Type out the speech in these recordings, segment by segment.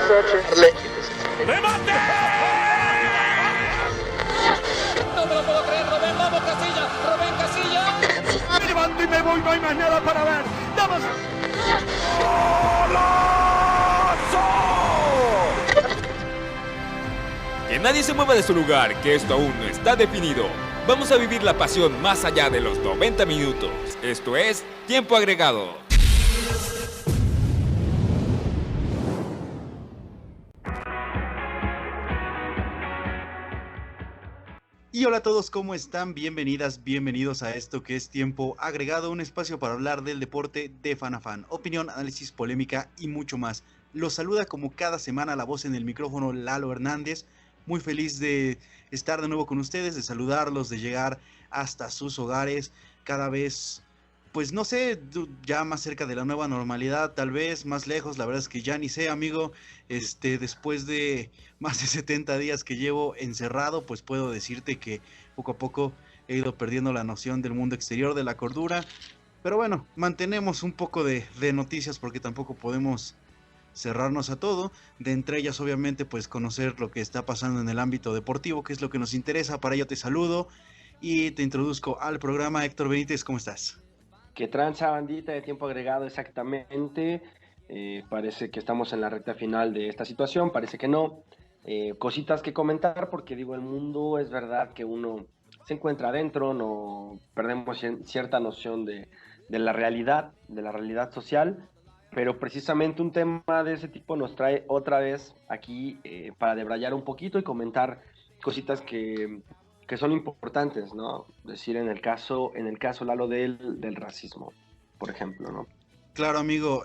¡Remate! No me lo puedo creer, Robén, vamos Casilla, Robén Casilla. Me levanto y me voy, no hay más nada para ver. ¡Damas! ¡Golazo! Que nadie se mueva de su lugar, que esto aún no está definido. Vamos a vivir la pasión más allá de los 90 minutos. Esto es Tiempo Agregado. Y hola a todos, ¿cómo están? Bienvenidas, bienvenidos a esto que es Tiempo Agregado, un espacio para hablar del deporte de fan a fan, opinión, análisis, polémica y mucho más. Los saluda como cada semana la voz en el micrófono Lalo Hernández, muy feliz de estar de nuevo con ustedes, de saludarlos, de llegar hasta sus hogares, cada vez, pues no sé, ya más cerca de la nueva normalidad, tal vez más lejos, la verdad es que ya ni sé, amigo, después de más de 70 días que llevo encerrado, pues puedo decirte que poco a poco he ido perdiendo la noción del mundo exterior, de la cordura, pero bueno, mantenemos un poco de noticias porque tampoco podemos cerrarnos a todo, de entre ellas obviamente pues conocer lo que está pasando en el ámbito deportivo, que es lo que nos interesa. Para ello te saludo y te introduzco al programa. Héctor Benítez, ¿cómo estás? ¿Qué tranza, bandita de Tiempo Agregado? Exactamente. Parece que estamos en la recta final de esta situación, parece que no. Cositas que comentar, porque digo, el mundo es verdad que uno se encuentra adentro, no perdemos cierta noción de la realidad social, pero precisamente un tema de ese tipo nos trae otra vez aquí para debrayar un poquito y comentar cositas que son importantes, ¿no? Decir en el caso Lalo del racismo, por ejemplo, ¿no? Claro, amigo,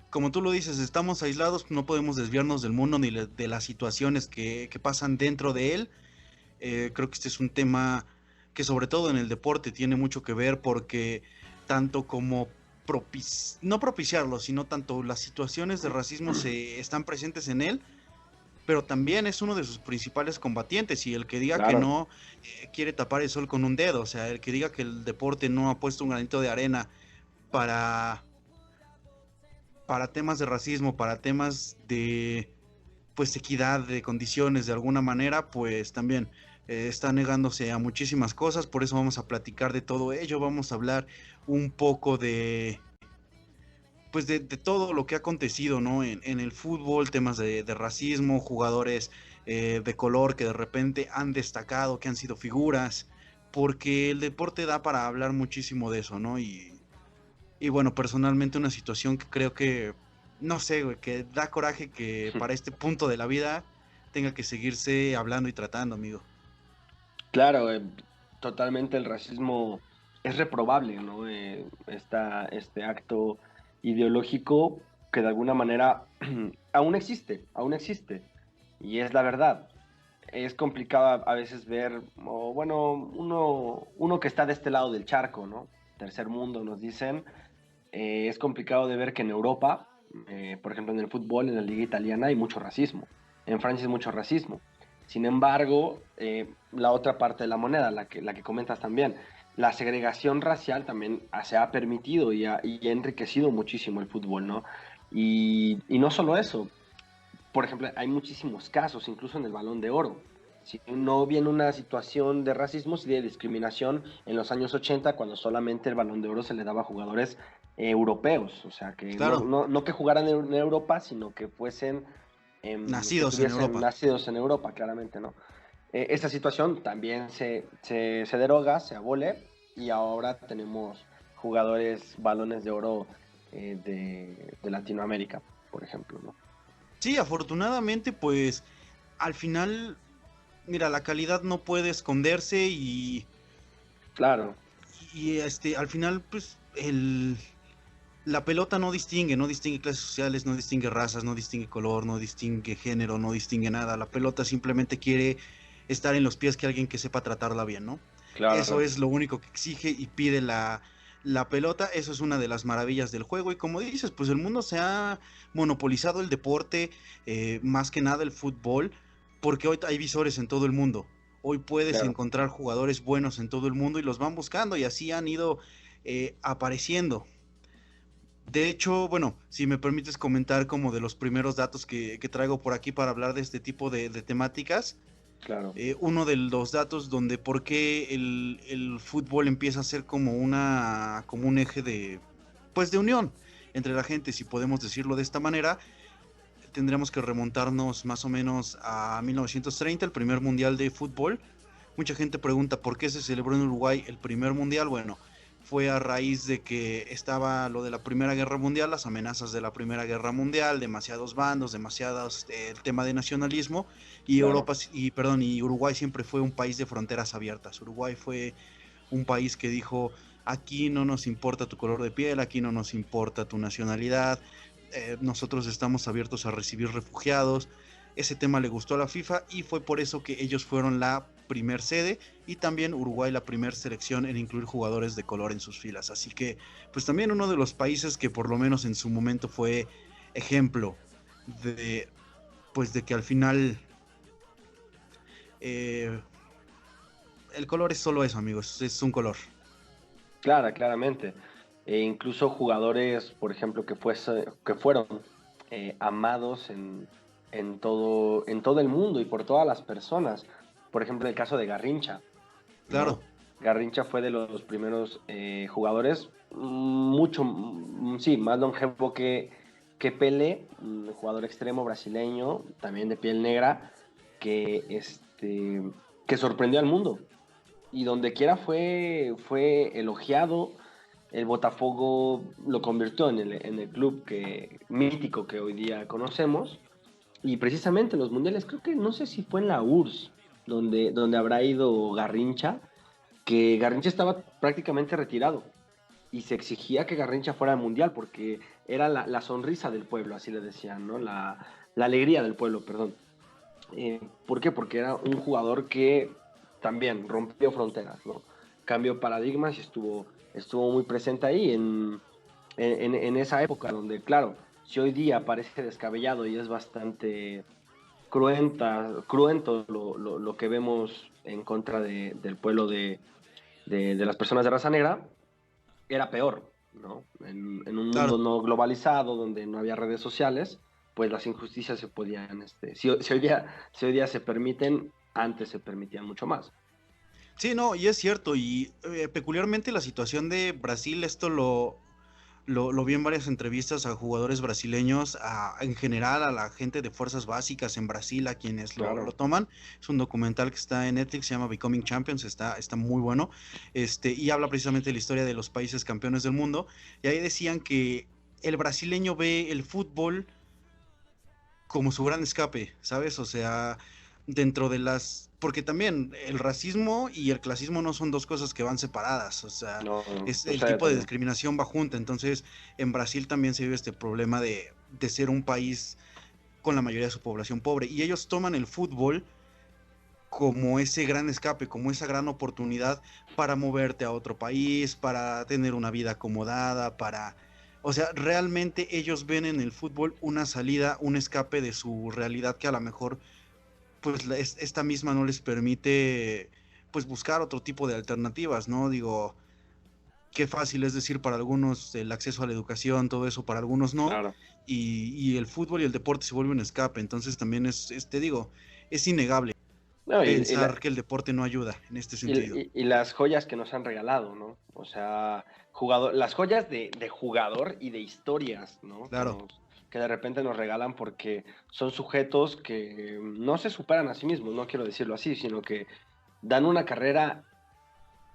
como tú lo dices, estamos aislados, no podemos desviarnos del mundo ni de las situaciones que pasan dentro de él. Creo que este es un tema que sobre todo en el deporte tiene mucho que ver, porque tanto como no propiciarlo, sino tanto las situaciones de racismo se están presentes en él, pero también es uno de sus principales combatientes, y el que diga Claro. que no quiere tapar el sol con un dedo, o sea, el que diga que el deporte no ha puesto un granito de arena para temas de racismo, para temas de pues equidad de condiciones de alguna manera, pues también está negándose a muchísimas cosas. Por eso vamos a platicar de todo ello, vamos a hablar un poco de pues de todo lo que ha acontecido, ¿no? En el fútbol, temas de racismo, jugadores de color que de repente han destacado, que han sido figuras, porque el deporte da para hablar muchísimo de eso, ¿no? Y bueno, personalmente una situación que creo que, no sé, güey, que da coraje que para este punto de la vida tenga que seguirse hablando y tratando, amigo. Claro, totalmente el racismo es reprobable, ¿no? Este acto ideológico que de alguna manera aún existe, y es la verdad. Es complicado a veces ver, o bueno, uno que está de este lado del charco, ¿no? Tercer mundo, nos dicen. Es complicado de ver que en Europa, por ejemplo en el fútbol, en la liga italiana, hay mucho racismo. En Francia hay mucho racismo. Sin embargo, la otra parte de la moneda, la que comentas también, la segregación racial también se ha permitido y ha enriquecido muchísimo el fútbol, ¿no? Y no solo eso, por ejemplo, hay muchísimos casos, incluso en el Balón de Oro. Si no viene una situación de racismo, sí de discriminación en los años 80, cuando solamente el Balón de Oro se le daba a jugadores europeos, o sea, que Claro. no que jugaran en Europa, sino que fuesen Nacidos en Europa. nacidos en Europa, claramente, ¿no? Esta situación también se deroga, se abole, y ahora tenemos jugadores balones de oro de Latinoamérica, por ejemplo, ¿no? Sí, afortunadamente, pues al final, mira, la calidad no puede esconderse Claro. al final, pues la pelota no distingue clases sociales, no distingue razas, no distingue color, no distingue género, no distingue nada. La pelota simplemente quiere estar en los pies que alguien que sepa tratarla bien, ¿no? Claro. Eso es lo único que exige y pide la pelota. Eso es una de las maravillas del juego, y como dices, pues el mundo se ha monopolizado el deporte, más que nada el fútbol, porque hoy hay visores en todo el mundo. Hoy puedes Claro. encontrar jugadores buenos en todo el mundo y los van buscando, y así han ido apareciendo. De hecho, bueno, si me permites comentar como de los primeros datos que traigo por aquí para hablar de este tipo de temáticas. Claro. Uno de los datos donde por qué el fútbol empieza a ser como como un eje pues de unión entre la gente, si podemos decirlo de esta manera, tendríamos que remontarnos más o menos a 1930, el primer mundial de fútbol. Mucha gente pregunta por qué se celebró en Uruguay el primer mundial. Bueno, fue a raíz de que estaba lo de la Primera Guerra Mundial, las amenazas de la Primera Guerra Mundial, demasiados bandos, demasiados el tema de nacionalismo, y Claro. y Uruguay siempre fue un país de fronteras abiertas. Uruguay fue un país que dijo, aquí no nos importa tu color de piel, aquí no nos importa tu nacionalidad, nosotros estamos abiertos a recibir refugiados. Ese tema le gustó a la FIFA y fue por eso que ellos fueron la primer sede y también Uruguay la primer selección en incluir jugadores de color en sus filas. Así que pues también uno de los países que por lo menos en su momento fue ejemplo de pues de que al final eh, el color es solo eso, amigos, es un color. Claramente. E incluso jugadores, por ejemplo, que fueron amados en todo el mundo y por todas las personas. Por ejemplo, el caso de Garrincha, ¿no? Claro, Garrincha fue de los primeros jugadores, mucho, sí, más longevo que Pelé, un jugador extremo brasileño, también de piel negra, que sorprendió al mundo. Y donde quiera fue elogiado. El Botafogo lo convirtió en el club mítico que hoy día conocemos. Y precisamente en los mundiales, creo que no sé si fue en la URSS, donde habrá ido Garrincha, que Garrincha estaba prácticamente retirado. Y se exigía que Garrincha fuera al mundial porque era la sonrisa del pueblo, así le decían, ¿no? La alegría del pueblo, perdón. ¿Por qué? Porque era un jugador que también rompió fronteras, ¿no? Cambió paradigmas y estuvo muy presente ahí en esa época donde, claro, si hoy día parece descabellado y es bastante cruento lo que vemos en contra del pueblo de las personas de raza negra, era peor, ¿no? En un mundo claro. no globalizado, donde no había redes sociales, pues las injusticias se podían, si hoy día se permiten, antes se permitían mucho más. Sí, no, y es cierto, y peculiarmente la situación de Brasil, esto lo vi en varias entrevistas a jugadores brasileños, en general a la gente de fuerzas básicas en Brasil, a quienes lo Claro. toman. Es un documental que está en Netflix, se llama Becoming Champions, está muy bueno, y habla precisamente de la historia de los países campeones del mundo, y ahí decían que el brasileño ve el fútbol como su gran escape, ¿sabes? O sea, dentro de porque también el racismo y el clasismo no son dos cosas que van separadas, o sea, No, es el sucede tipo de también. discriminación va junta, entonces en Brasil también se vive este problema de ser un país con la mayoría de su población pobre, y ellos toman el fútbol como ese gran escape, como esa gran oportunidad para moverte a otro país, para tener una vida acomodada, o sea, realmente ellos ven en el fútbol una salida, un escape de su realidad que a lo mejor, pues esta misma no les permite, pues buscar otro tipo de alternativas, ¿no? Digo, qué fácil es decir para algunos el acceso a la educación, todo eso, para algunos no, Claro. y el fútbol y el deporte se vuelve un escape, entonces también te digo, es innegable No, pensar que el deporte no ayuda en este sentido. y las joyas que nos han regalado, ¿no? O sea, las joyas de jugador y de historias, ¿no? Claro, Que de repente nos regalan porque son sujetos que no se superan a sí mismos, no quiero decirlo así, sino que dan una carrera,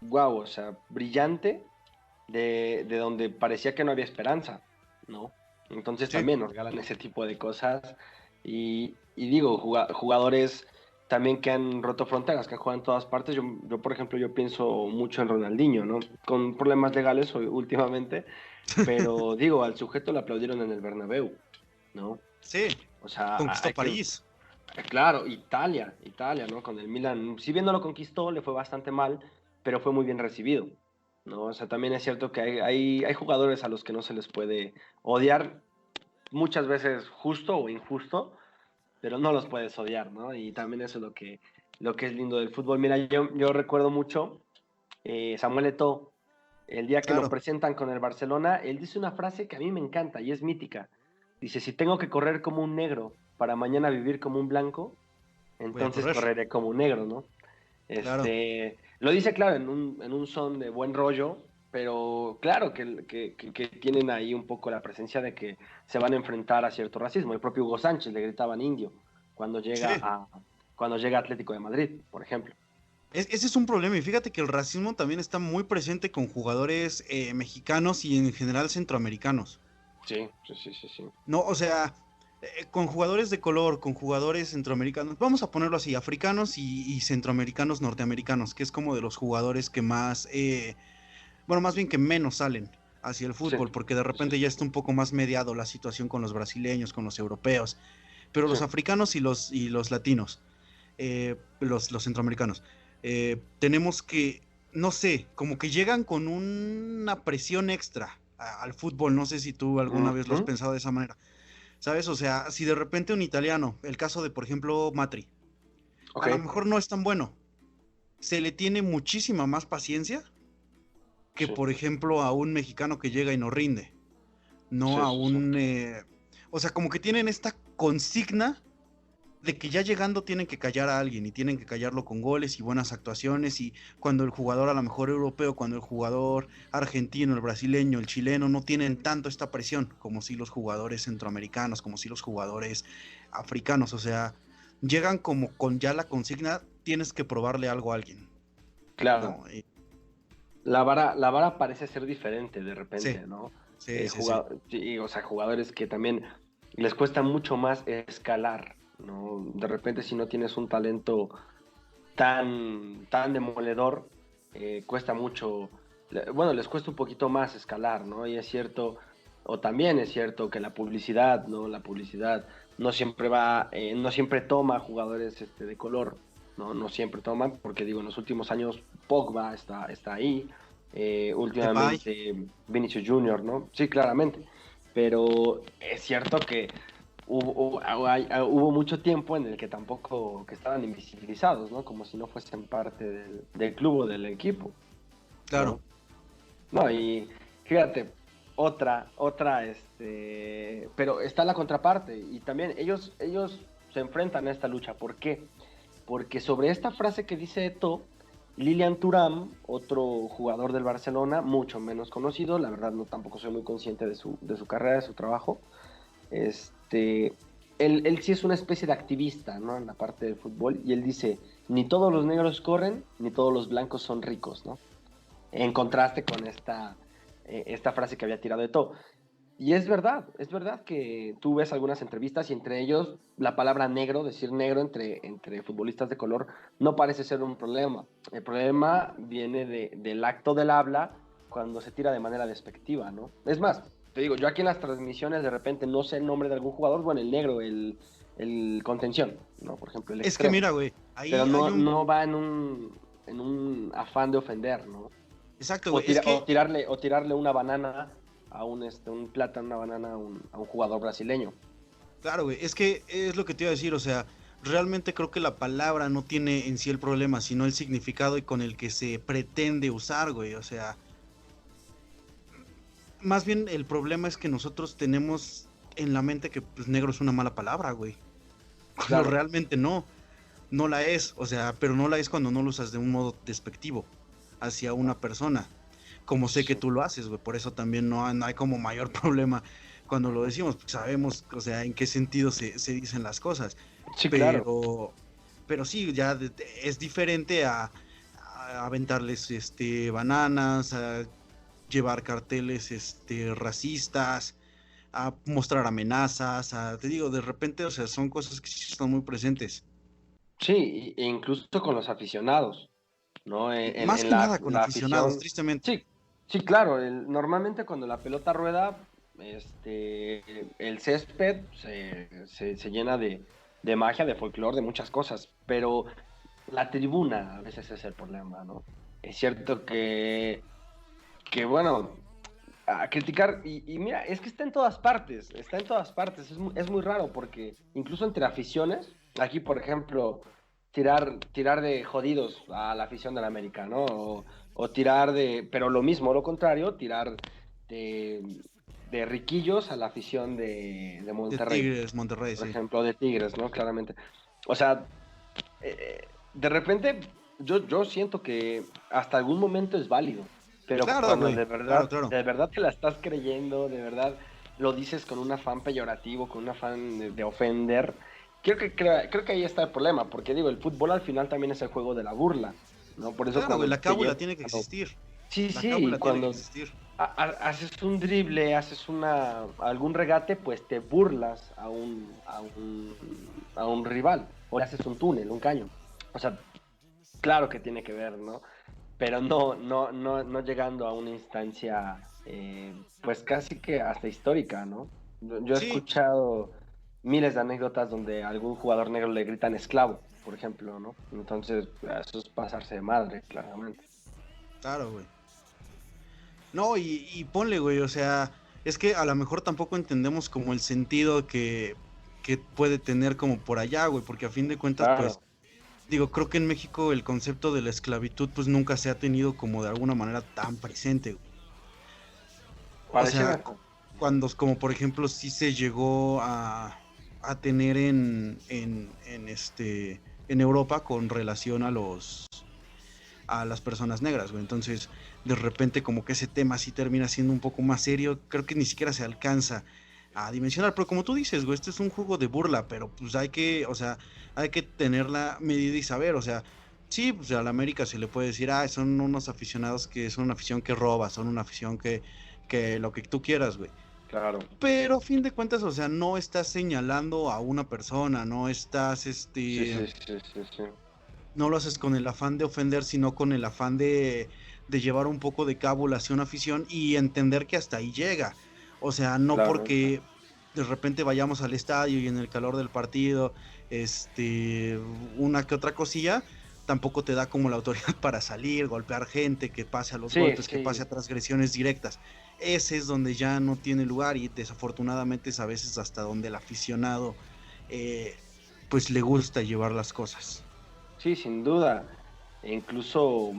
guau, o sea, brillante, de donde parecía que no había esperanza, ¿no? Entonces sí, también nos regalan ese tipo de cosas y digo, jugadores también que han roto fronteras, que han jugado en todas partes. Yo, por ejemplo, yo pienso mucho en Ronaldinho, ¿no? Con problemas legales últimamente, pero digo, al sujeto le aplaudieron en el Bernabéu, ¿no? sí, O sea, conquistó París. claro, Italia, ¿no? Con el Milan, si bien no lo conquistó, le fue bastante mal, pero fue muy bien recibido, ¿no? O sea, también es cierto que hay jugadores a los que no se les puede odiar, muchas veces justo o injusto, pero no los puedes odiar, ¿no? Y también eso es lo que es lindo del fútbol. Mira, yo recuerdo mucho Samuel Eto'o, el día que Claro. lo presentan con el Barcelona, él dice una frase que a mí me encanta y es mítica. Dice, si tengo que correr como un negro para mañana vivir como un blanco, entonces correr. correré como un negro, ¿no? Claro. Lo dice, claro, en un son de buen rollo, pero claro que tienen ahí un poco la presencia de que se van a enfrentar a cierto racismo. El propio Hugo Sánchez le gritaban indio cuando llega Sí. cuando llega a Atlético de Madrid, por ejemplo. Ese es un problema, y fíjate que el racismo también está muy presente con jugadores mexicanos y en general centroamericanos. Sí. No, o sea, con jugadores de color, con jugadores centroamericanos, vamos a ponerlo así, africanos y centroamericanos norteamericanos, que es como de los jugadores que más, bueno, más bien que menos salen hacia el fútbol, Sí. porque de repente ya está un poco más mediado la situación con los brasileños, con los europeos, pero los Sí. africanos y los latinos, los centroamericanos, tenemos que, no sé, como que llegan con una presión extra al fútbol, no sé si tú alguna vez lo has Ujú. pensado de esa manera, ¿sabes? O sea, si de repente un italiano, el caso de, por ejemplo, Matri, Ok. a lo mejor no es tan bueno, se le tiene muchísima más paciencia que, Sí. por ejemplo, a un mexicano que llega y no rinde, no Sí, a sí, un... o sea, como que tienen esta consigna de que ya llegando tienen que callar a alguien y tienen que callarlo con goles y buenas actuaciones, y cuando el jugador a lo mejor europeo, cuando el jugador argentino, el brasileño, el chileno no tienen tanto esta presión como si los jugadores centroamericanos, como si los jugadores africanos, o sea, llegan como con ya la consigna, tienes que probarle algo a alguien, Claro. ¿no? La vara parece ser diferente de repente, Sí. ¿no? Sí, sí. Sí, o sea, jugadores que también les cuesta mucho más escalar, ¿no? De repente, si no tienes un talento tan demoledor, cuesta mucho, bueno, les cuesta un poquito más escalar, ¿no? Y es cierto, o también es cierto que la publicidad, ¿no? La publicidad no siempre no siempre toma jugadores de color, ¿no? No siempre toman, porque digo, en los últimos años Pogba está ahí, últimamente Vinicius Junior, ¿no? Sí, claramente, pero es cierto que hubo mucho tiempo en el que tampoco, que estaban invisibilizados, ¿no? Como si no fuesen parte del club o del equipo. Claro. No, y fíjate, pero está la contraparte, y también ellos se enfrentan a esta lucha. ¿Por qué? Porque sobre esta frase que dice Eto'o, Lilian Thuram, otro jugador del Barcelona, mucho menos conocido, la verdad no tampoco soy muy consciente de su carrera, de su trabajo, él sí es una especie de activista, ¿no? En la parte del fútbol, y él dice, ni todos los negros corren, ni todos los blancos son ricos, ¿no? En contraste con esta frase que había tirado Eto'o. Y es verdad que tú ves algunas entrevistas y entre ellos la palabra negro, decir negro entre futbolistas de color, no parece ser un problema. El problema viene del acto del habla cuando se tira de manera despectiva, ¿no? Es más, te digo, yo aquí en las transmisiones de repente no sé el nombre de algún jugador, bueno, el negro, el contención, ¿no? Por ejemplo, el Es extremo. que mira, güey, ahí Pero hay un... no va en un afán de ofender, ¿no? Exacto, O, güey, es que... tirarle una banana a un plátano, una banana a un jugador brasileño. Claro, güey, es que es lo que te iba a decir, o sea, realmente creo que la palabra no tiene en sí el problema, sino el significado y con el que se pretende usar, güey, o sea, más bien el problema es que nosotros tenemos en la mente que pues, negro es una mala palabra, güey, cuando Claro. realmente no la es, o sea, pero no la es cuando no lo usas de un modo despectivo hacia una persona, como sé que Sí. tú lo haces, güey, por eso también no hay como mayor problema cuando lo decimos, porque sabemos, o sea, en qué sentido se dicen las cosas. Sí, claro. Pero sí, ya es diferente a aventarles bananas, a llevar carteles racistas, a mostrar amenazas, te digo, de repente, o sea, son cosas que sí están muy presentes. Sí, e incluso con los aficionados, ¿no? Más En que nada con la aficionados, afición. tristemente. Sí, claro. Normalmente cuando la pelota rueda, el césped se llena de magia, de folclore, de muchas cosas, pero la tribuna a veces es el problema, ¿no? Es cierto que bueno, a criticar, y mira, es que está en todas partes, es muy raro porque incluso entre aficiones, aquí por ejemplo, tirar de jodidos a la afición del América, ¿no? O O tirar pero lo mismo, lo contrario, tirar de riquillos a la afición de De Monterrey. Tigres, Monterrey, Por sí. ejemplo, de Tigres, ¿no? Claramente. O sea, de repente yo siento que hasta algún momento es válido, pero Claro, cuando güey. Claro. de verdad te la estás creyendo, de verdad lo dices con un afán peyorativo, con un afán de ofender, creo que ahí está el problema, porque digo, el fútbol al final también es el juego de la burla, ¿no? Por eso Claro, güey, la te cábula lleva- tiene que cuando- existir. Sí, La sí, cábula tiene que cuando existir. haces un drible, haces algún regate, pues te burlas a un rival, o le haces un túnel, un caño. O sea, claro que tiene que ver, ¿no? Pero no llegando a una instancia, pues casi que hasta histórica, ¿no? Yo he Sí, escuchado miles de anécdotas donde a algún jugador negro le gritan esclavo, por ejemplo, ¿no? Entonces, eso es pasarse de madre, claramente. claro, güey. No, y ponle, güey, o sea, es que a lo mejor tampoco entendemos como el sentido que puede tener como por allá, güey, porque a fin de cuentas, pues, Claro, digo, creo que en México el concepto de la esclavitud, pues, nunca se ha tenido como de alguna manera tan presente, güey. O sea, pareciera. cuando, como por ejemplo, sí se llegó a tener en Europa con relación a las personas negras, güey. Entonces, de repente como que ese tema sí termina siendo un poco más serio, creo que ni siquiera se alcanza a dimensionar, pero como tú dices, güey, este es un juego de burla, pero pues hay que, o sea, hay que tenerla medida y saber, o sea, sí, pues a la América se le puede decir, ah, son unos aficionados que son una afición que roba, son una afición que lo que tú quieras, güey. Claro. Pero a fin de cuentas, o sea, no estás señalando a una persona, no estás, Sí. no lo haces con el afán de ofender, sino con el afán de llevar un poco de cábula hacia una afición y entender que hasta ahí llega. O sea, no Claro. porque de repente vayamos al estadio y en el calor del partido, una que otra cosilla, tampoco te da como la autoridad para salir, golpear gente, que pase a los Sí, golpes, que sí. pase a transgresiones directas. Ese es donde ya no tiene lugar y desafortunadamente es a veces hasta donde el aficionado pues le gusta llevar las cosas. Sí, sin duda. E incluso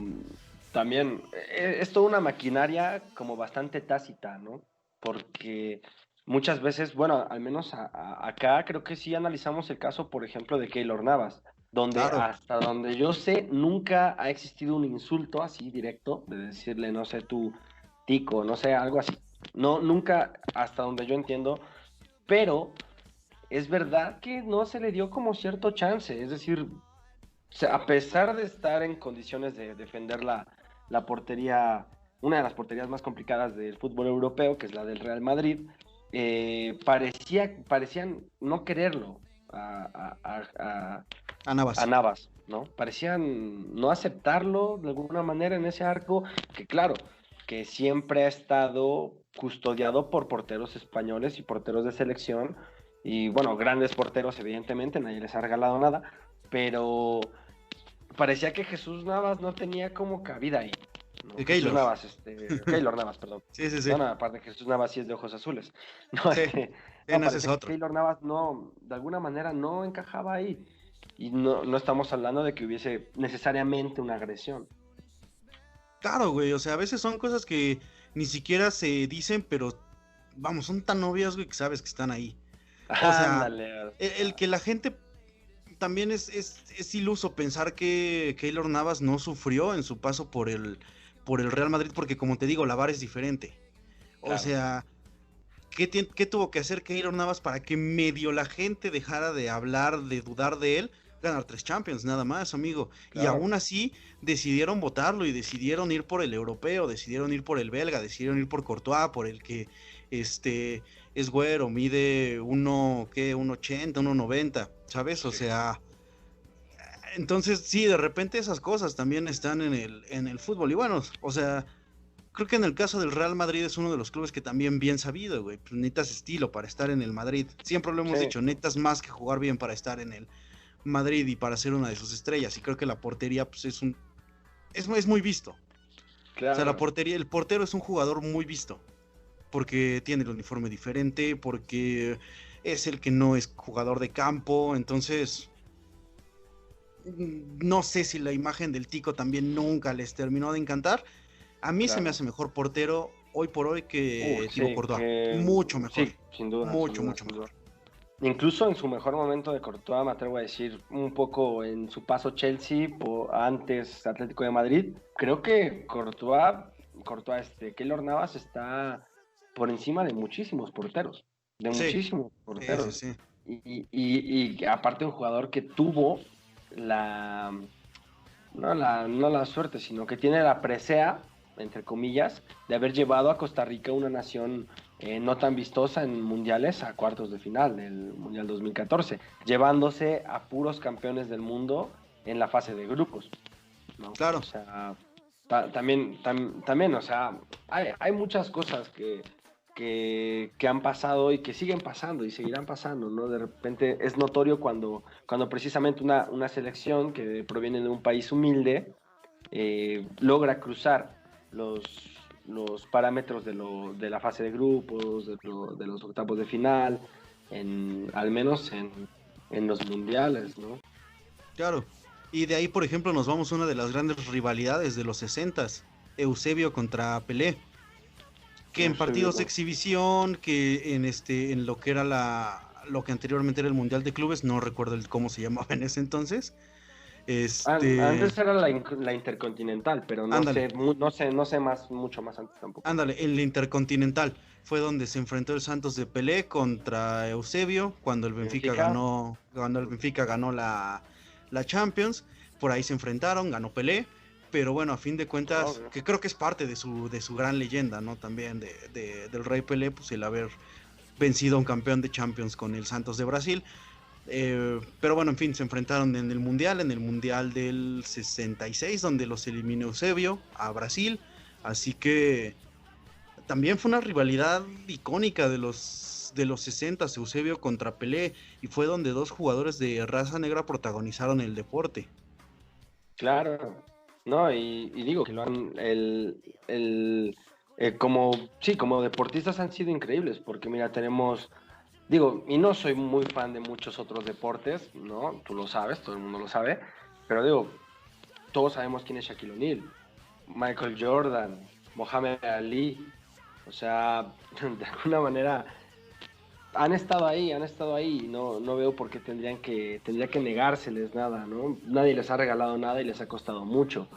también es toda una maquinaria como bastante tácita, ¿no? Porque muchas veces, bueno, al menos acá creo que sí analizamos el caso, por ejemplo, de Keylor Navas, donde Claro, hasta donde yo sé nunca ha existido un insulto así directo de decirle, no sé, tú tico, no sé, algo así. No, nunca, hasta donde yo entiendo, pero es verdad que no se le dio como cierto chance, es decir, a pesar de estar en condiciones de defender la portería, una de las porterías más complicadas del fútbol europeo, que es la del Real Madrid, parecían no quererlo a Navas. a Navas, ¿no? Parecían no aceptarlo de alguna manera en ese arco, que claro, que siempre ha estado custodiado por porteros españoles y porteros de selección, y bueno, grandes porteros, evidentemente, nadie les ha regalado nada, pero parecía que Jesús Navas no tenía como cabida ahí. ¿No? El Jesús Keylor. Navas, Keylor Navas, perdón. Sí, sí, sí. No, aparte Jesús Navas sí es de ojos azules. No, Sí, no, ese es parecía que otro. Keylor Navas no, de alguna manera no encajaba ahí. Y no estamos hablando de que hubiese necesariamente una agresión. Claro, güey, o sea, a veces son cosas que ni siquiera se dicen, pero vamos, son tan obvias, güey, que sabes que están ahí. O sea, Ándale. el que la gente también es iluso pensar que Keylor Navas no sufrió en su paso por el Real Madrid, porque como te digo, la vara es diferente. O Claro. sea, ¿qué tuvo que hacer Keylor Navas para que medio la gente dejara de hablar, de dudar de él? Ganar 3 Champions, nada más, amigo. Y Claro. aún así decidieron votarlo y decidieron ir por el europeo, decidieron ir por el belga, decidieron ir por Courtois, por el que es güero, mide 1.80, 1.90, ¿sabes? O Sí. sea, entonces sí, de repente esas cosas también están en el fútbol. Y bueno, o sea, creo que en el caso del Real Madrid es uno de los clubes que también bien sabido, güey. Pues necesitas estilo para estar en el Madrid. Siempre lo hemos Sí. dicho, necesitas más que jugar bien para estar en el Madrid y para ser una de sus estrellas. Y creo que la portería, pues es muy visto. O sea, Claro. el portero es un jugador muy visto. Porque tiene el uniforme diferente, porque es el que no es jugador de campo. Entonces, No sé si la imagen del Tico también nunca les terminó de encantar. A mí se me hace mejor portero hoy por hoy que Thibaut Courtois. Mucho mejor. Sí, sin duda. Mucho mejor. Incluso en su mejor momento de Courtois, me atrevo a decir, un poco en su paso Chelsea, antes Atlético de Madrid, creo que Courtois, Keylor Navas está por encima de muchísimos porteros. Sí. Y aparte un jugador que tuvo no la suerte, sino que tiene la presea, entre comillas, de haber llevado a Costa Rica, una nación no tan vistosa en mundiales, a cuartos de final del Mundial 2014, llevándose a puros campeones del mundo en la fase de grupos, ¿no? Claro. O sea, también, o sea, hay muchas cosas que han pasado y que siguen pasando y seguirán pasando, ¿no? De repente es notorio cuando precisamente una selección que proviene de un país humilde logra cruzar los parámetros de la fase de grupos, de los octavos de final, al menos en los mundiales, ¿no? Claro. Y de ahí, por ejemplo, nos vamos a una de las grandes rivalidades de los 60s, Eusebio contra Pelé, que en partidos de exhibición, que en lo que era lo que anteriormente era el Mundial de Clubes, no recuerdo cómo se llamaba en ese entonces. Antes era la Intercontinental, pero no sé mucho más antes tampoco. Ándale, en la Intercontinental fue donde se enfrentó el Santos de Pelé contra Eusebio, cuando el Benfica ganó la Champions. Por ahí se enfrentaron, ganó Pelé, pero bueno, a fin de cuentas, que creo que es parte de su gran leyenda, ¿no? También del Rey Pelé, pues el haber vencido a un campeón de Champions con el Santos de Brasil. Pero bueno, en fin, se enfrentaron en el Mundial del 66, donde los eliminó Eusebio a Brasil. Así que también fue una rivalidad icónica de los 60, Eusebio contra Pelé, y fue donde dos jugadores de raza negra protagonizaron el deporte. Claro, no, y digo que como deportistas han sido increíbles, porque mira, tenemos... Digo, y no soy muy fan de muchos otros deportes, ¿no? Tú lo sabes, todo el mundo lo sabe, pero digo, todos sabemos quién es Shaquille O'Neal, Michael Jordan, Muhammad Ali, o sea, de alguna manera han estado ahí, no veo por qué tendría que negárseles nada, ¿no? Nadie les ha regalado nada y les ha costado mucho.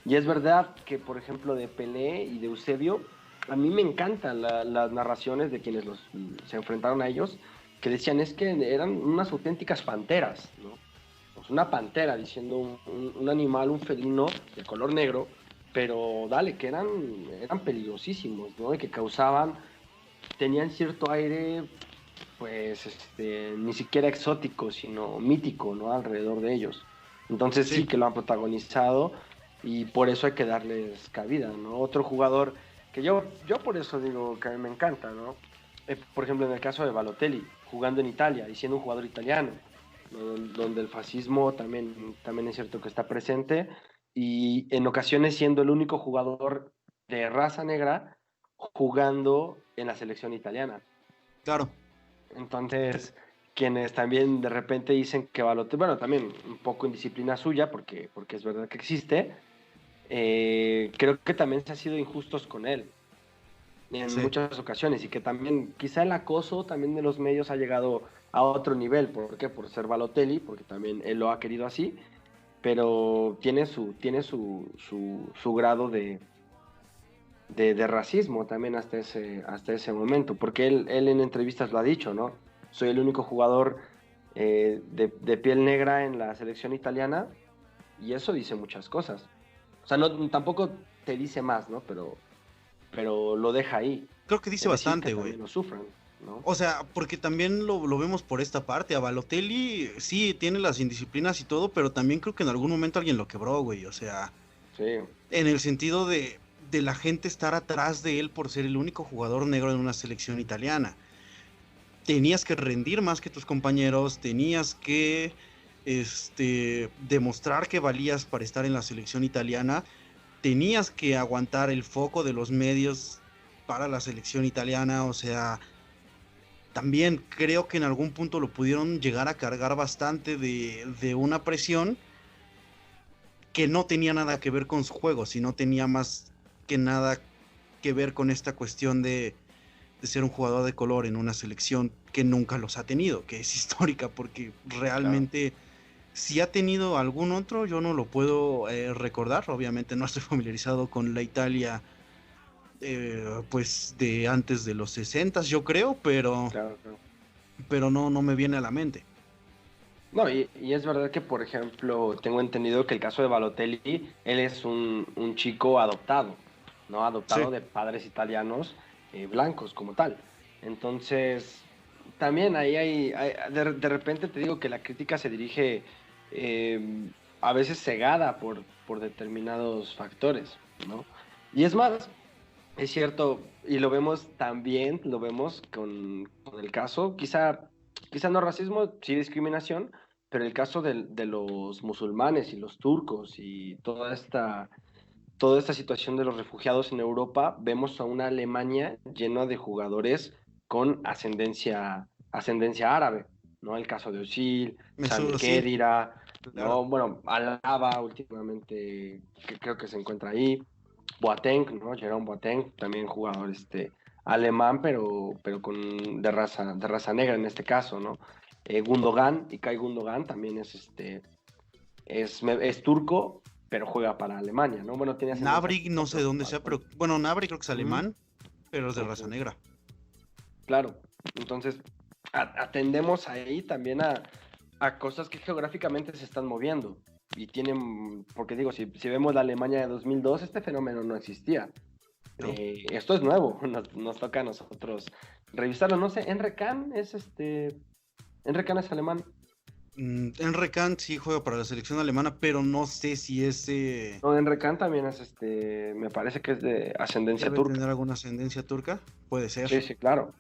Y es verdad que, por ejemplo, de Pelé y de Eusebio, a mí me encantan las narraciones de quienes se enfrentaron a ellos, que decían es que eran unas auténticas panteras, ¿no? Pues una pantera, diciendo un animal, un felino de color negro, pero dale, que eran peligrosísimos, ¿no? Y que tenían cierto aire, pues, ni siquiera exótico, sino mítico, ¿no? Alrededor de ellos. Entonces sí que lo han protagonizado y por eso hay que darles cabida, ¿no? Otro jugador que yo por eso digo que a mí me encanta, ¿no? Por ejemplo, en el caso de Balotelli, jugando en Italia y siendo un jugador italiano, ¿no? Donde el fascismo también es cierto que está presente, y en ocasiones siendo el único jugador de raza negra jugando en la selección italiana. Claro. Entonces, quienes también de repente dicen que Balotelli, bueno, también un poco indisciplina suya, porque es verdad que existe, creo que también se ha sido injustos con él en muchas ocasiones, y que también quizá el acoso también de los medios ha llegado a otro nivel. ¿Por qué? Por ser Balotelli, porque también él lo ha querido así, pero tiene su grado de racismo también hasta ese momento, porque él en entrevistas lo ha dicho, ¿no? Soy el único jugador de piel negra en la selección italiana, y eso dice muchas cosas. O sea, tampoco te dice más, ¿no? Pero lo deja ahí. Creo que dice bastante, güey. Lo sufran, ¿no? O sea, porque también lo vemos por esta parte. A Balotelli sí tiene las indisciplinas y todo, pero también creo que en algún momento alguien lo quebró, güey. O sea, sí. En el sentido de la gente estar atrás de él por ser el único jugador negro en una selección italiana. Tenías que rendir más que tus compañeros, tenías que demostrar que valías para estar en la selección italiana, tenías que aguantar el foco de los medios para la selección italiana. O sea, también creo que en algún punto lo pudieron llegar a cargar bastante de una presión que no tenía nada que ver con su juego, sino tenía más que nada que ver con esta cuestión de ser un jugador de color en una selección que nunca los ha tenido, que es histórica, porque realmente si ha tenido algún otro, yo no lo puedo recordar. Obviamente no estoy familiarizado con la Italia pues de antes de los 60, yo creo, pero no me viene a la mente. No, y es verdad que, por ejemplo, tengo entendido que el caso de Balotelli, él es un chico adoptado, ¿no? Adoptado Sí. de padres italianos blancos como tal. Entonces, también ahí de repente te digo que la crítica se dirige a veces cegada por determinados factores, ¿no? Y es más, es cierto, y lo vemos también, lo vemos con el caso, quizá no racismo, sí discriminación, pero el caso de los musulmanes y los turcos y toda esta situación de los refugiados en Europa, vemos a una Alemania llena de jugadores con ascendencia árabe, ¿no? El caso de Özil, Sami Khedira, claro. ¿no? Bueno, Alaba últimamente, que creo que se encuentra ahí, Boateng, ¿no? Jerome Boateng, también jugador alemán, pero de raza negra en este caso, ¿no? Gundogan, Ilkay Gundogan también es turco, pero juega para Alemania, ¿no? Bueno, tiene Gnabry, no sé de dónde sea, pero bueno, Gnabry creo que es alemán, pero es de raza negra. Claro, entonces atendemos ahí también a cosas que geográficamente se están moviendo y tienen, porque digo, si vemos la Alemania de 2002, este fenómeno no existía. No. Esto es nuevo, nos toca a nosotros revisarlo. No sé, Emre Can es alemán. Emre Can sí juega para la selección alemana, pero no sé si es No, Emre Can también es me parece que es de ascendencia turca. ¿Tener alguna ascendencia turca? Puede ser. Sí, claro.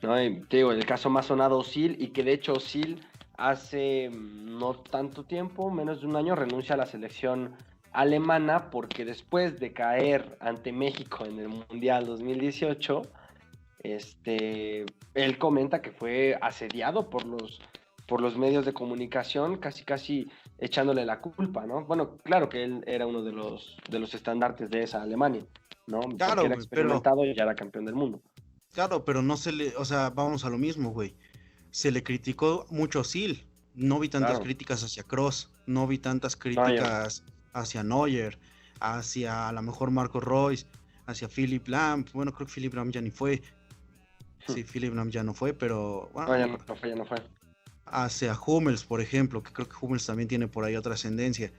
No, y te digo, el caso más sonado, Özil, y que de hecho Özil hace no tanto tiempo, menos de un año, renuncia a la selección alemana porque después de caer ante México en el Mundial 2018, él comenta que fue asediado por los medios de comunicación, casi echándole la culpa, ¿no? Bueno, claro que él era uno de los estandartes de esa Alemania, ¿no? Claro, porque era experimentado y ya era campeón del mundo. Claro, pero no se le, o sea, vamos a lo mismo, güey. Se le criticó mucho a Özil. No vi tantas críticas hacia Kroos, no vi tantas críticas hacia Neuer, hacia a lo mejor Marco Reus, hacia Philipp Lahm. Bueno, creo que Philipp Lahm ya ni fue. Sí, Philipp Lahm ya no fue, pero bueno, ya no fue. Hacia Hummels, por ejemplo, que creo que Hummels también tiene por ahí otra ascendencia.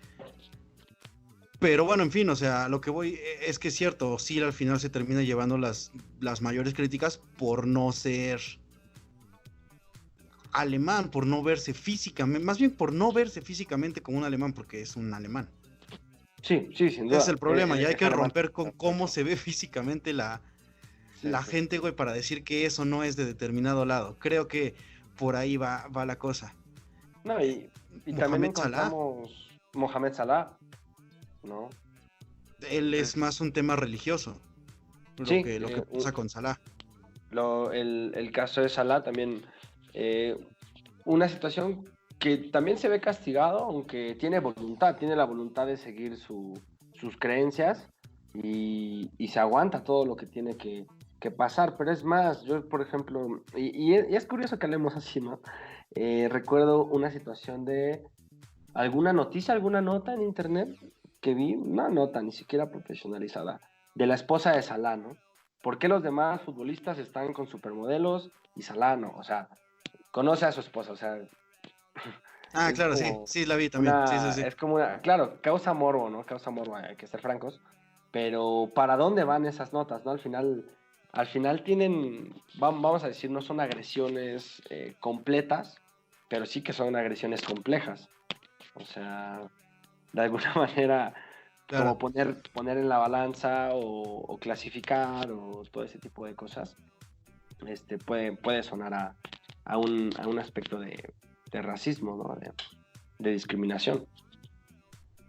Pero bueno, en fin, o sea, lo que voy es que es cierto, Özil al final se termina llevando las mayores críticas por no ser alemán, por no verse físicamente, más bien por no verse físicamente como un alemán, porque es un alemán. Sí, sin duda. Ese es el problema, ya hay que romper con cómo se ve físicamente la gente, güey, para decir que eso no es de determinado lado. Creo que por ahí va la cosa. No, y también encontramos Mohamed Salah, ¿no? Él es más un tema religioso, lo que pasa con Salah. El caso de Salah también, una situación que también se ve castigado, aunque tiene la voluntad de seguir sus creencias y se aguanta todo lo que tiene que pasar, pero es más, yo por ejemplo, y es curioso que hablemos así, ¿no? Recuerdo una situación de alguna nota en internet que vi, una nota ni siquiera profesionalizada, de la esposa de Salah, ¿no? ¿Por qué los demás futbolistas están con supermodelos y Salah no? O sea, conoce a su esposa, o sea... claro, sí, la vi también. Sí. Es como claro, causa morbo, ¿no? Causa morbo, hay que ser francos, pero ¿para dónde van esas notas, no? Al final tienen, vamos a decir, no son agresiones completas, pero sí que son agresiones complejas. O sea, de alguna manera, claro, como poner en la balanza o clasificar o todo ese tipo de cosas, puede sonar a un aspecto de racismo, ¿no? De discriminación.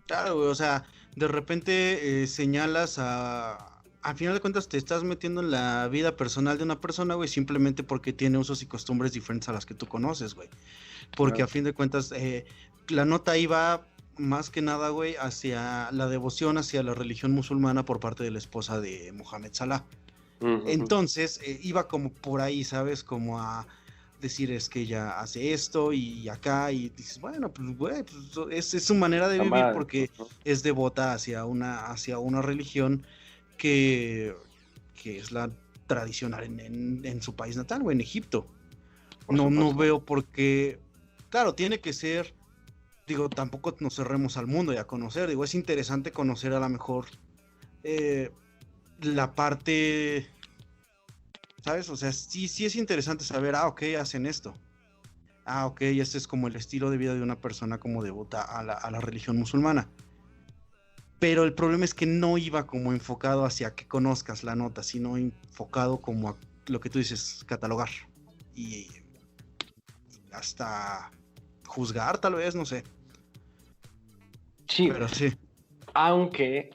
Claro, güey, o sea, de repente señalas al final de cuentas te estás metiendo en la vida personal de una persona, güey, simplemente porque tiene usos y costumbres diferentes a las que tú conoces, güey. Porque a fin de cuentas, la nota iba más que nada, güey, hacia la devoción hacia la religión musulmana por parte de la esposa de Mohamed Salah. Entonces, iba como por ahí, ¿sabes? Como a decir, es que ella hace esto y acá, y dices, bueno, pues, güey, pues, es su manera de vivir porque es devota hacia una religión que es la tradicional en su país natal, güey, en Egipto. No veo por qué, claro, tiene que ser, digo, tampoco nos cerremos al mundo y a conocer, digo, es interesante conocer a lo mejor la parte, ¿sabes? O sea, sí es interesante saber, ok, hacen esto. Ok, este es como el estilo de vida de una persona como devota a la religión musulmana. Pero el problema es que no iba como enfocado hacia que conozcas la nota, sino enfocado como a lo que tú dices, catalogar. Y hasta juzgar, tal vez, no sé. Sí, pero sí. Aunque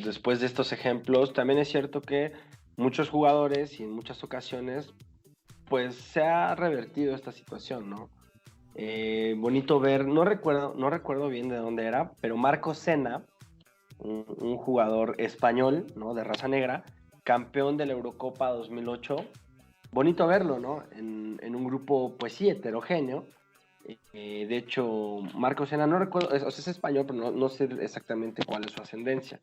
después de estos ejemplos, también es cierto que muchos jugadores y en muchas ocasiones, pues se ha revertido esta situación, ¿no? Bonito ver, no recuerdo bien de dónde era, pero Marco Senna, un jugador español, ¿no? De raza negra, campeón de la Eurocopa 2008. Bonito verlo, ¿no? En un grupo, pues sí, heterogéneo. De hecho, Marco Senna, no recuerdo, es español, pero no sé exactamente cuál es su ascendencia.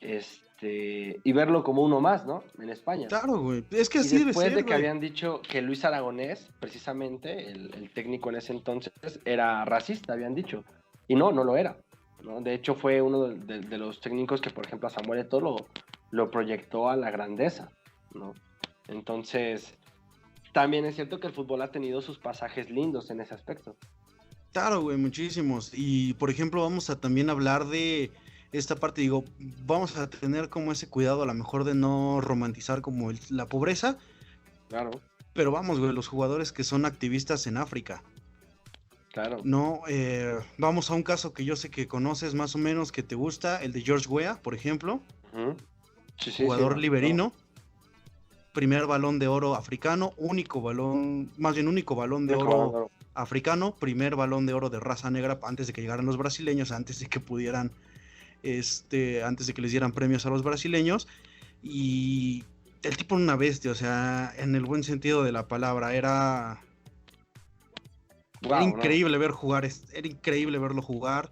Y verlo como uno más, ¿no? En España. Claro, güey. Es que así debe ser, después de que güey. habían dicho que Luis Aragonés, precisamente, el técnico en ese entonces, era racista, habían dicho. Y no lo era, ¿no? De hecho, fue uno de los técnicos que, por ejemplo, a Samuel Eto'o lo proyectó a la grandeza, ¿no? Entonces, también es cierto que el fútbol ha tenido sus pasajes lindos en ese aspecto. Claro, güey, muchísimos. Y, por ejemplo, vamos a también hablar de esta parte, digo, vamos a tener como ese cuidado a lo mejor de no romantizar como la pobreza. Claro. Pero vamos, güey, los jugadores que son activistas en África. Claro. No, vamos a un caso que yo sé que conoces más o menos, que te gusta, el de George Weah, por ejemplo. Jugador liberino. Primer balón de oro africano, único balón de oro africano, primer balón de oro de raza negra antes de que llegaran los brasileños, antes de que pudieran, antes de que les dieran premios a los brasileños. Y el tipo era una bestia, o sea, en el buen sentido de la palabra, era increíble ver jugar, era increíble verlo jugar.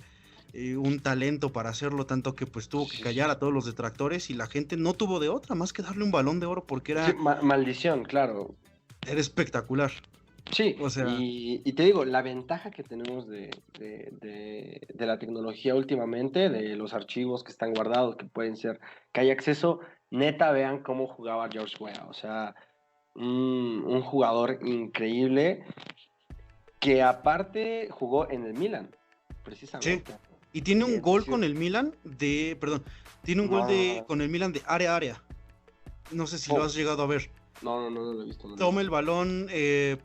Un talento para hacerlo, tanto que pues tuvo que callar a todos los detractores y la gente no tuvo de otra más que darle un balón de oro porque era... Sí, maldición, claro. Era espectacular. Sí, o sea... y te digo, la ventaja que tenemos de la tecnología últimamente, de los archivos que están guardados, que pueden ser, que hay acceso, neta, vean cómo jugaba George Weah, o sea, un jugador increíble que aparte jugó en el Milan, precisamente. Sí. Y tiene un gol con el Milan con el Milan de área a área. No sé si lo has llegado a ver. No lo he visto. Toma el balón es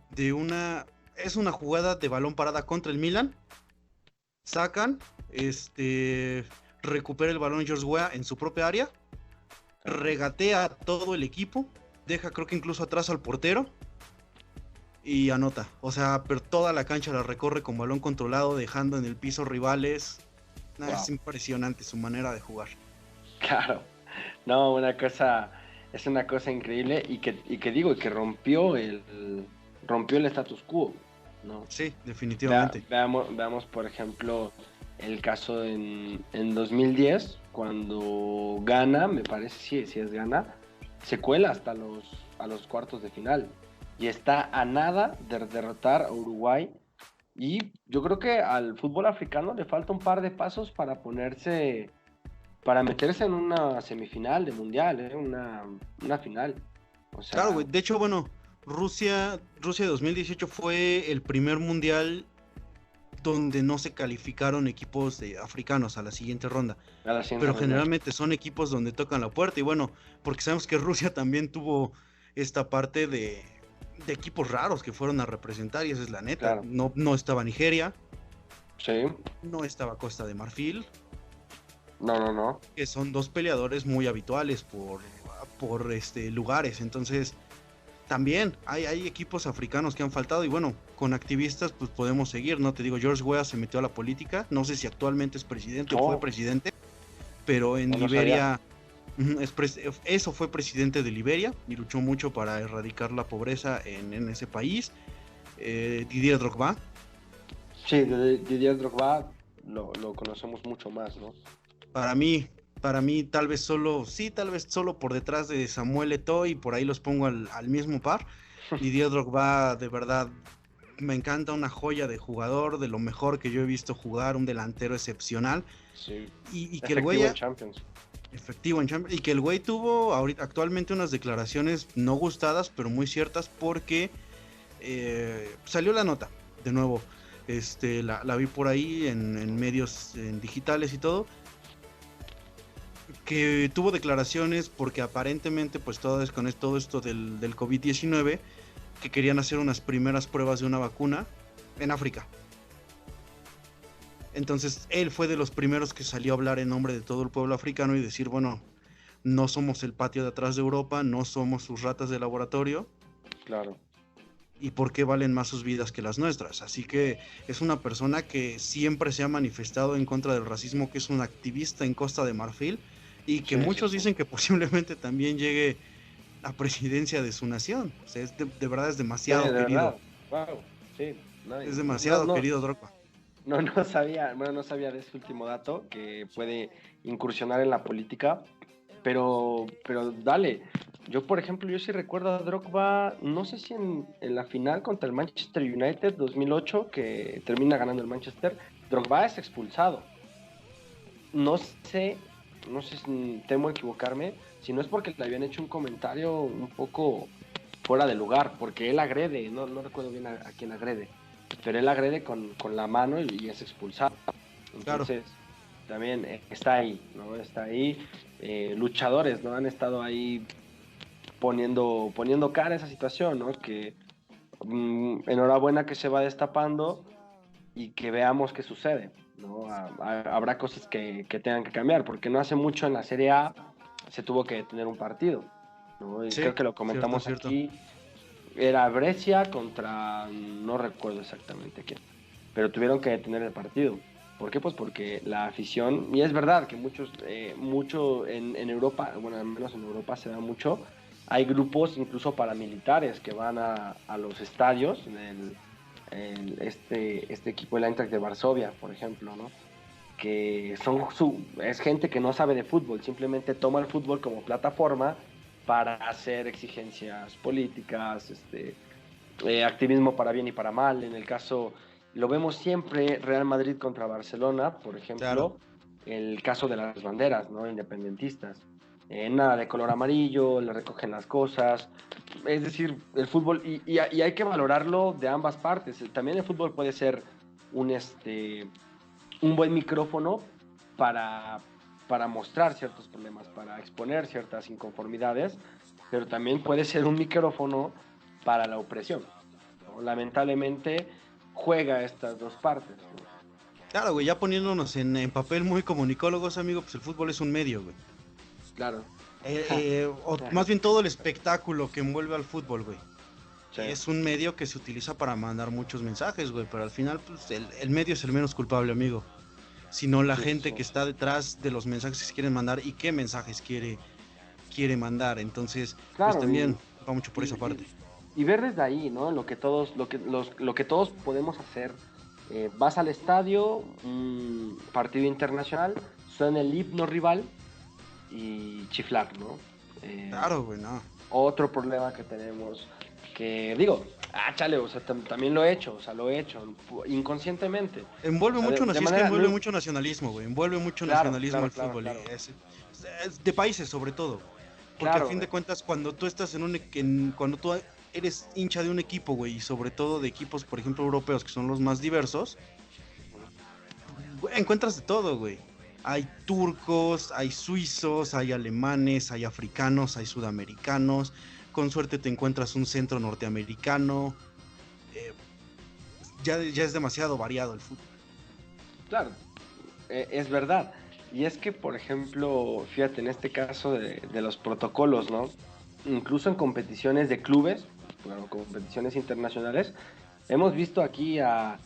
una jugada de balón parada contra el Milan. Sacan, recupera el balón George Weah en su propia área. Regatea a todo el equipo. Deja creo que incluso atrás al portero. Y anota. O sea, pero toda la cancha la recorre con balón controlado, dejando en el piso rivales. Wow. Es impresionante su manera de jugar. Claro. No, es una cosa increíble y que rompió el status quo, ¿no? Sí, definitivamente. Veamos, por ejemplo, el caso en 2010, cuando Ghana, me parece, sí es Ghana, se cuela hasta a los cuartos de final. Y está a nada de derrotar a Uruguay. Y yo creo que al fútbol africano le falta un par de pasos para meterse en una semifinal de mundial, una final. O sea... Claro, güey. De hecho, bueno, Rusia 2018 fue el primer mundial donde no se calificaron equipos africanos a la siguiente ronda. Pero generalmente son equipos donde tocan la puerta. Y bueno, porque sabemos que Rusia también tuvo esta parte de equipos raros que fueron a representar, y esa es la neta. Claro. No estaba Nigeria. Sí. No estaba Costa de Marfil. No. Que son dos peleadores muy habituales por lugares. Entonces, También hay equipos africanos que han faltado y bueno, con activistas pues podemos seguir, ¿no? Te digo, George Weah se metió a la política, no sé si actualmente es presidente o fue presidente, pero en Liberia, eso fue presidente de Liberia y luchó mucho para erradicar la pobreza en ese país. Didier Drogba. Sí, Didier Drogba lo conocemos mucho más, ¿no? Para mí tal vez solo por detrás de Samuel Eto'o y por ahí los pongo al mismo par. Didier Drogba, de verdad, me encanta, una joya de jugador, de lo mejor que yo he visto jugar, un delantero excepcional. Sí. Y que el güey... en Champions. Efectivo en Champions. Y que el güey tuvo actualmente unas declaraciones no gustadas, pero muy ciertas, porque salió la nota, de nuevo. La vi por ahí en medios digitales y todo, que tuvo declaraciones porque aparentemente pues todo esto del COVID-19, que querían hacer unas primeras pruebas de una vacuna en África. Entonces él fue de los primeros que salió a hablar en nombre de todo el pueblo africano y decir, bueno, no somos el patio de atrás de Europa, no somos sus ratas de laboratorio. Claro. Y por qué valen más sus vidas que las nuestras. Así que es una persona que siempre se ha manifestado en contra del racismo, que es un activista en Costa de Marfil y que muchos dicen que posiblemente también llegue a presidencia de su nación. O sea, de verdad es demasiado querido. Wow. Sí, es demasiado querido Drogba. No sabía de ese último dato, que puede incursionar en la política, pero dale. Yo, por ejemplo, yo sí recuerdo a Drogba, no sé si en la final contra el Manchester United 2008, que termina ganando el Manchester, Drogba es expulsado. No sé si temo equivocarme, si no es porque le habían hecho un comentario un poco fuera de lugar, porque él agrede, no recuerdo bien a quién agrede, pero él agrede con la mano y es expulsado. Entonces, también está ahí, ¿no? Está ahí, luchadores, ¿no? Han estado ahí poniendo cara a esa situación, ¿no? Que enhorabuena que se va destapando y que veamos qué sucede, ¿no? Habrá cosas que tengan que cambiar, porque no hace mucho en la Serie A se tuvo que detener un partido, ¿no? Y sí, creo que lo comentamos cierto. Aquí. Era Brescia contra, no recuerdo exactamente quién, pero tuvieron que detener el partido. ¿Por qué? Pues porque la afición, y es verdad que mucho en Europa, bueno, al menos en Europa se da mucho, hay grupos incluso paramilitares que van a los estadios, este equipo del Eintracht de Varsovia, por ejemplo, ¿no? Que es gente que no sabe de fútbol, simplemente toma el fútbol como plataforma para hacer exigencias políticas, activismo para bien y para mal. En el caso, lo vemos siempre, Real Madrid contra Barcelona, por ejemplo, el caso de las banderas, ¿no? Independentistas. Nada de color amarillo, le recogen las cosas. Es decir, el fútbol, y hay que valorarlo de ambas partes. También el fútbol puede ser un buen micrófono para mostrar ciertos problemas, para exponer ciertas inconformidades, pero también puede ser un micrófono para la opresión, ¿no? Lamentablemente juega estas dos partes, ¿no? Claro, güey, ya poniéndonos en papel muy comunicólogos, amigo, pues el fútbol es un medio, güey. Claro. Más bien todo el espectáculo que envuelve al fútbol, güey. Sí. Es un medio que se utiliza para mandar muchos mensajes, güey, pero al final pues, el medio es el menos culpable, amigo. Sino la gente que está detrás de los mensajes que se quieren mandar y qué mensajes quiere mandar. Entonces, claro, pues también va mucho por esa parte. Y ver desde ahí, ¿no? Lo que todos podemos hacer. Vas al estadio, un partido internacional, suena el himno rival y chiflar, ¿no? Claro, güey, no. Otro problema que tenemos, que digo, chale, o sea, también lo he hecho inconscientemente. Envuelve mucho nacionalismo, güey. Envuelve mucho nacionalismo al fútbol. Claro. Es de países, sobre todo. Porque a fin de cuentas, cuando tú estás cuando tú eres hincha de un equipo, güey, y sobre todo de equipos, por ejemplo, europeos, que son los más diversos, encuentras de todo, güey. Hay turcos, hay suizos, hay alemanes, hay africanos, hay sudamericanos. Con suerte te encuentras un centro norteamericano. Ya es demasiado variado el fútbol. Claro, es verdad. Y es que, por ejemplo, fíjate, en este caso de los protocolos, ¿no? Incluso en competiciones de clubes, bueno, competiciones internacionales. Hemos visto aquí a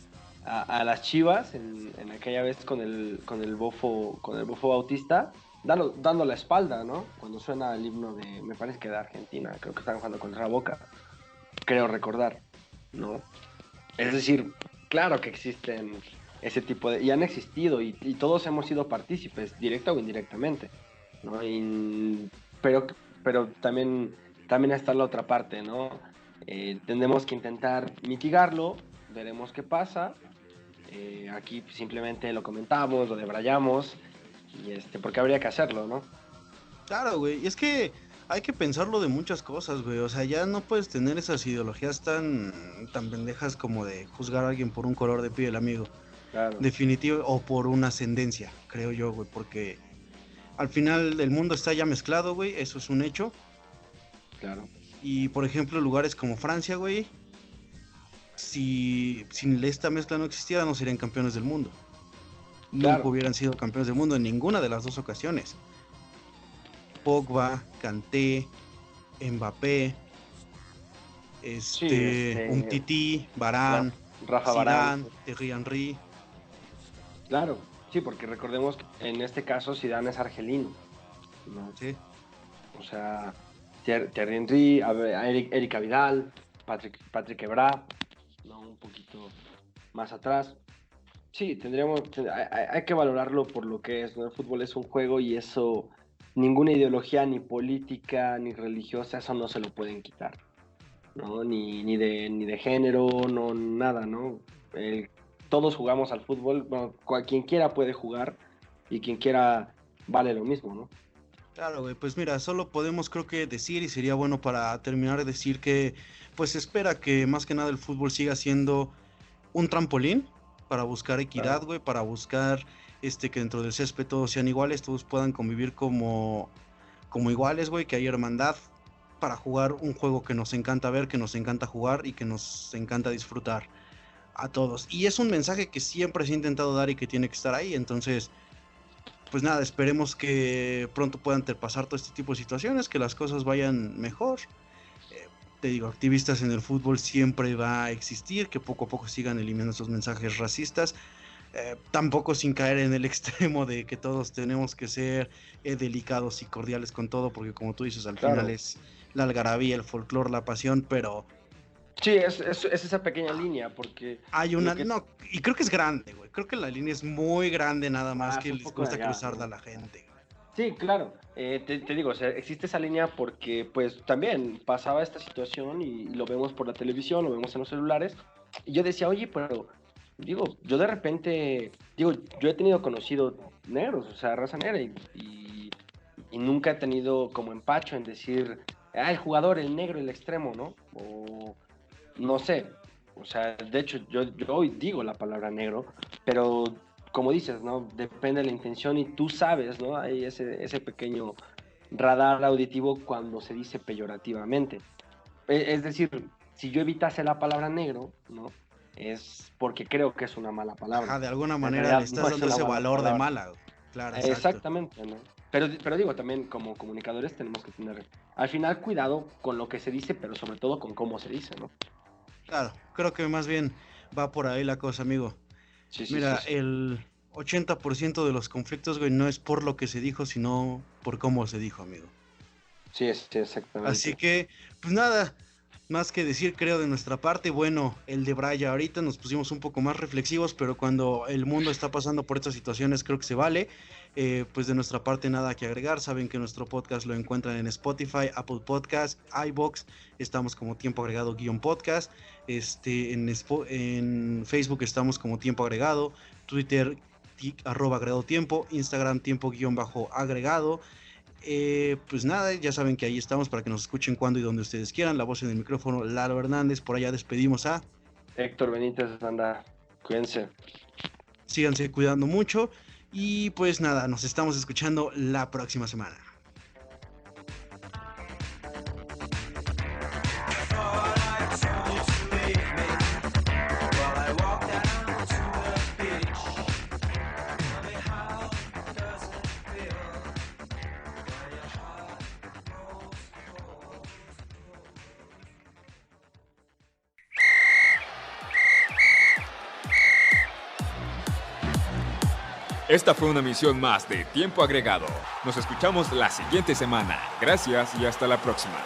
las Chivas en aquella vez con el Bofo Bautista dando la espalda, ¿no? Cuando suena el himno me parece que de Argentina, creo que estaban jugando contra Boca, creo recordar, ¿no? Es decir, claro que existen ese tipo y han existido y todos hemos sido partícipes, directa o indirectamente, ¿no? Pero también está la otra parte, ¿no? Tendremos que intentar mitigarlo, veremos qué pasa. Aquí simplemente lo comentamos, lo debrayamos, y porque habría que hacerlo, ¿no? Claro, güey, y es que hay que pensarlo de muchas cosas, güey. O sea, ya no puedes tener esas ideologías tan pendejas como de juzgar a alguien por un color de piel, amigo. Claro. Definitivo, o por una ascendencia, creo yo, güey, porque al final el mundo está ya mezclado, güey, eso es un hecho. Claro. Y por ejemplo, lugares como Francia, güey, si esta mezcla no existiera, no serían campeones del mundo. Claro. Nunca hubieran sido campeones del mundo en ninguna de las dos ocasiones. Pogba, Kanté, Mbappé, Umtiti, Varane, Rafa Zidane, Varane, Thierry Henry. Claro, sí, porque recordemos que en este caso Zidane es argelino, ¿no? Sí. O sea, Thierry Henry, Eric Abidal, Patrick Evra, ¿no? Un poquito más atrás. Sí, hay que valorarlo por lo que es, ¿no? El fútbol es un juego y eso, ninguna ideología, ni política, ni religiosa, eso no se lo pueden quitar, ¿no? Ni de género, no, nada, ¿no? Todos jugamos al fútbol, bueno, quien quiera puede jugar y quien quiera vale lo mismo, ¿no? Claro, güey, pues mira, solo podemos creo que decir, y sería bueno para terminar de decir que pues se espera que más que nada el fútbol siga siendo un trampolín para buscar equidad, güey, para buscar que dentro del césped todos sean iguales, todos puedan convivir como iguales, güey, que haya hermandad para jugar un juego que nos encanta ver, que nos encanta jugar y que nos encanta disfrutar a todos. Y es un mensaje que siempre se ha intentado dar y que tiene que estar ahí, entonces pues nada, esperemos que pronto puedan pasar todo este tipo de situaciones, que las cosas vayan mejor. Te digo, activistas en el fútbol siempre va a existir, que poco a poco sigan eliminando esos mensajes racistas, tampoco sin caer en el extremo de que todos tenemos que ser delicados y cordiales con todo, porque como tú dices, al final es la algarabía, el folclore, la pasión, pero... Sí, es esa pequeña línea, porque... Hay una... No, y creo que es grande, güey, creo que la línea es muy grande, nada más que les gusta cruzarla a la gente. Sí, claro, te digo, o sea, existe esa línea porque pues también pasaba esta situación y lo vemos por la televisión, lo vemos en los celulares, y yo decía, oye, pero, digo, yo de repente, yo he tenido conocidos negros, o sea, raza negra, y nunca he tenido como empacho en decir, el jugador, el negro, el extremo, ¿no? O no sé, o sea, de hecho, yo hoy digo la palabra negro, pero... Como dices, ¿no? Depende de la intención y tú sabes, ¿no? Hay ese pequeño radar auditivo cuando se dice peyorativamente. Es decir, si yo evitase la palabra negro, ¿no? Es porque creo que es una mala palabra. Ajá, de alguna manera le estás dando ese valor de mala. Claro, exactamente, ¿no? Pero digo, también como comunicadores tenemos que tener al final cuidado con lo que se dice, pero sobre todo con cómo se dice, ¿no? Claro, creo que más bien va por ahí la cosa, amigo. Sí, mira, sí. El 80% de los conflictos, güey, no es por lo que se dijo, sino por cómo se dijo, amigo. Sí, exactamente. Así que, pues nada, más que decir, creo, de nuestra parte. Bueno, el de Braya ahorita nos pusimos un poco más reflexivos, pero cuando el mundo está pasando por estas situaciones, creo que se vale. Pues de nuestra parte nada que agregar. Saben que nuestro podcast lo encuentran en Spotify, Apple Podcast, iVoox. Estamos como Tiempo Agregado _podcast. En Facebook estamos como Tiempo Agregado. Twitter @agregado tiempo. Instagram Tiempo _agregado. Pues nada, ya saben que ahí estamos para que nos escuchen cuando y donde ustedes quieran. La voz en el micrófono, Lalo Hernández. Por allá despedimos a Héctor Benítez. Anda, cuídense. Síganse cuidando mucho. Y pues nada, nos estamos escuchando la próxima semana. Esta fue una emisión más de Tiempo Agregado. Nos escuchamos la siguiente semana. Gracias y hasta la próxima.